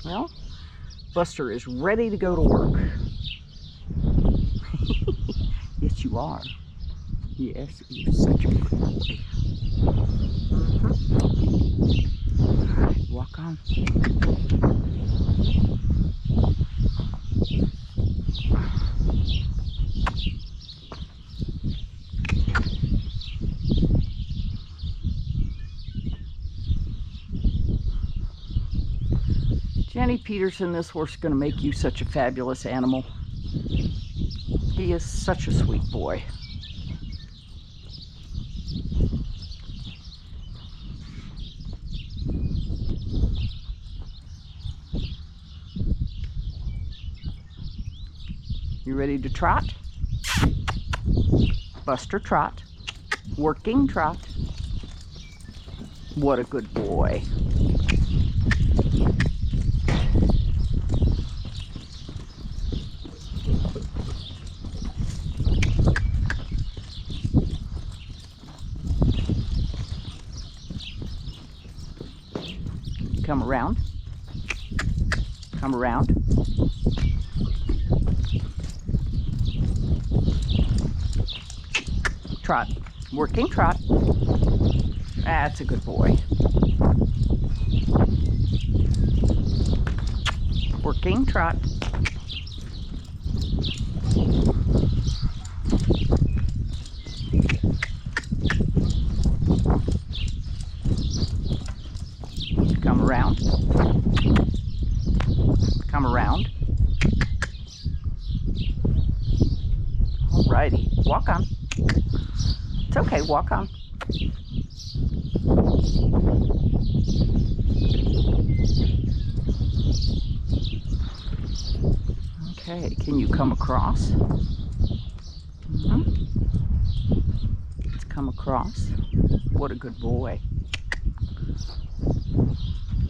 Well, Buster is ready to go to work. Yes, you are. Yes, you're such a good boy. All right, walk on. Jenny Peterson, this horse is going to make you such a fabulous animal. He is such a sweet boy. You ready to trot? Buster, trot. Working trot. What a good boy. Come around. Come around. Trot. Working trot. That's a good boy. Working trot. Come around. Come around. Alrighty, walk on. It's okay, walk on. Okay, can you come across? Let's come across. What a good boy.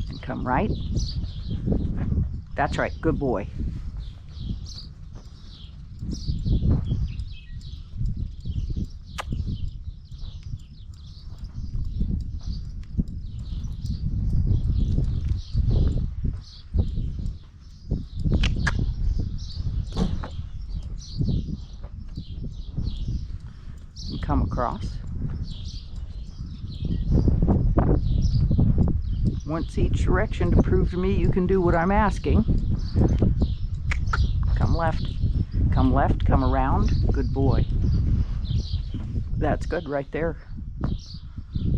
And come right. That's right, good boy. And come across. Once each direction to prove to me you can do what I'm asking. Come left, come around. Good boy. That's good right there.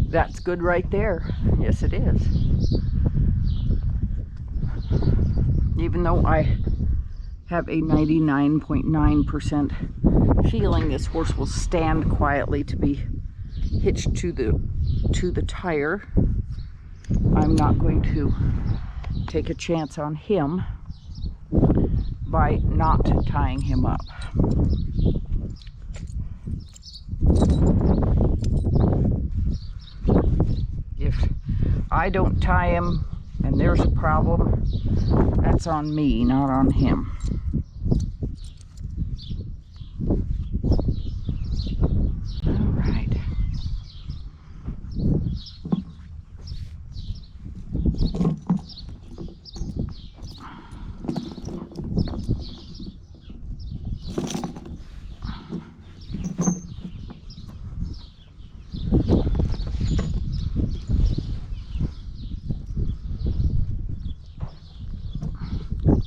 That's good right there. Yes, it is. Even though I have a 99.9% feeling this horse will stand quietly to be hitched to the tire, I'm not going to take a chance on him by not tying him up. If I don't tie him and there's a problem, that's on me, not on him. All right.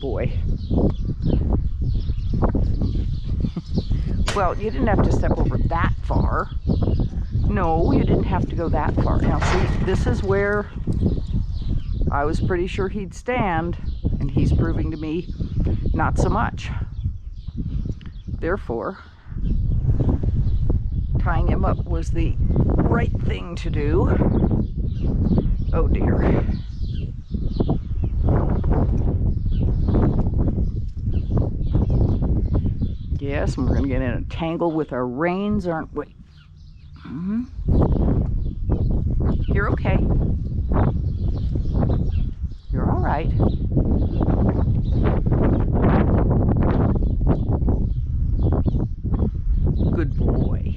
Boy. Well, you didn't have to step over that far. No, you didn't have to go that far. Now see, this is where I was pretty sure he'd stand, and he's proving to me not so much. Therefore, tying him up was the right thing to do. Oh dear. Yes, and we're going to get in a tangle with our reins, aren't we? You're okay. You're all right. Good boy.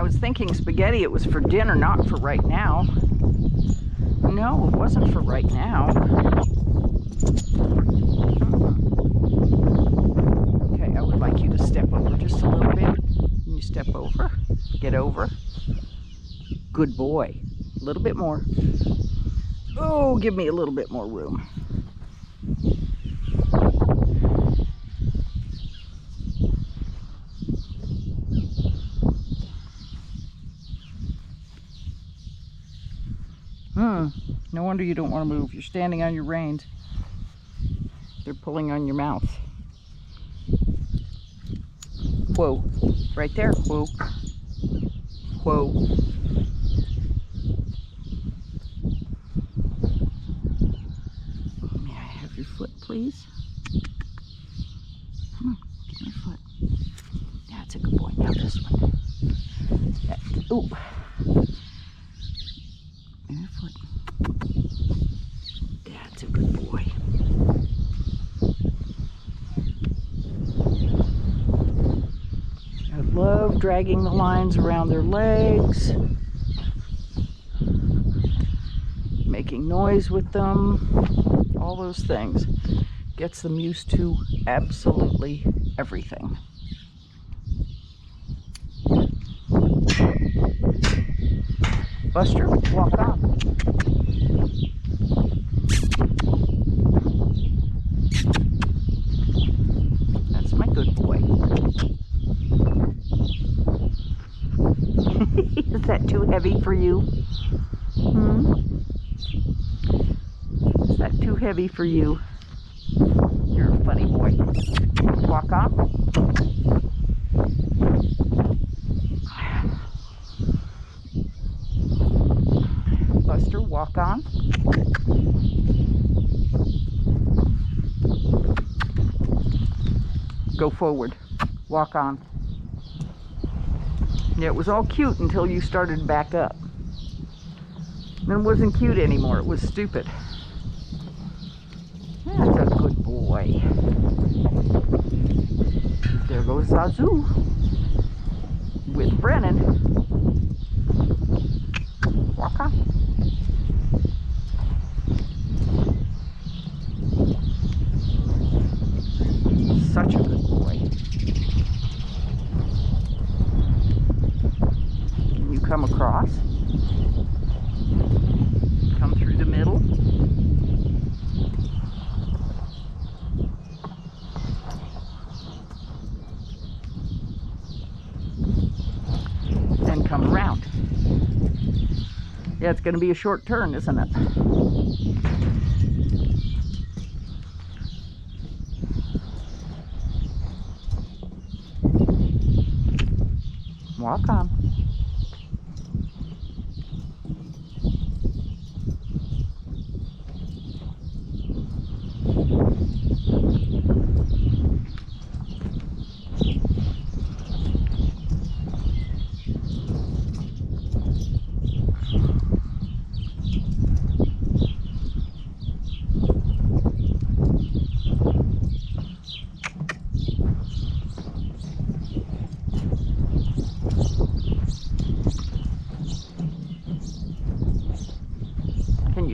was thinking spaghetti, it was for dinner, not for right now. No, it wasn't for right now. Okay, I would like you to step over just a little bit. Can you step over? Get over. Good boy. A little bit more. Oh, give me a little bit more room. No wonder you don't want to move. You're standing on your reins. They're pulling on your mouth. Whoa. Right there. Whoa. Whoa. May I have your foot, please? Come on. Give me your foot. That's a good boy. Now this one. Ooh. Your foot. That's a good boy. I love dragging the lines around their legs, making noise with them, all those things. Gets them used to absolutely everything. Buster, walk on. That's my good boy. Is that too heavy for you? Is that too heavy for you? You're a funny boy. Walk on. Buster, walk on. Go forward. Walk on. Yeah, it was all cute until you started back up. Then it wasn't cute anymore. It was stupid. That's a good boy. There goes Zazu with Brennan. Walk on. Such a good boy. Can you come across? Come through the middle. And come around. Yeah, it's going to be a short turn, isn't it? Walk on.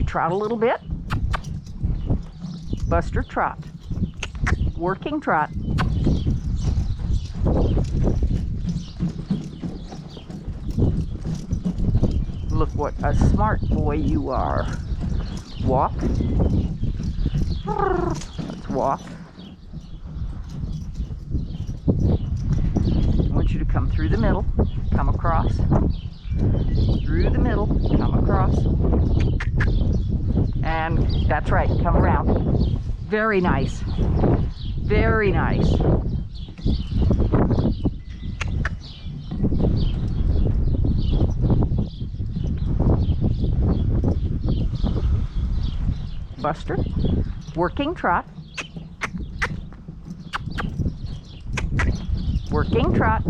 Trot a little bit. Buster, trot. Working trot. Look what a smart boy you are. Walk. Let's walk. I want you to come through the middle. Come across. Through the middle. Come across. And that's right, come around. Very nice. Very nice. Buster, working trot. Working trot.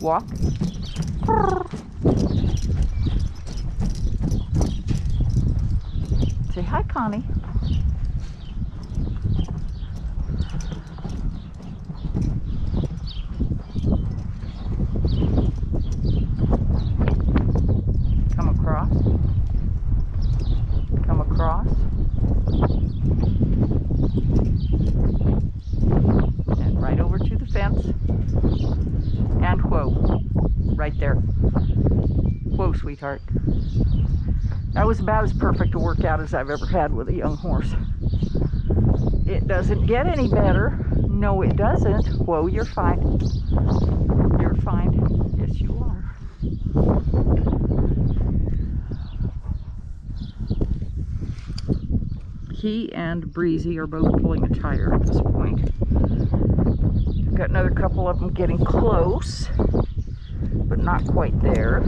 walk. Say hi, Connie. Come across. Come across. And right over to the fence. And whoa. Right there. Whoa, sweetheart. That was about as perfect a workout as I've ever had with a young horse. It doesn't get any better. No, it doesn't. Whoa, you're fine. You're fine. Yes, you are. He and Breezy are both pulling a tire at this point. Got another couple of them getting close, but not quite there.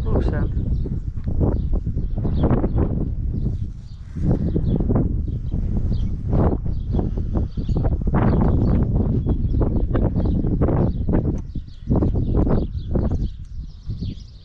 Oh, son.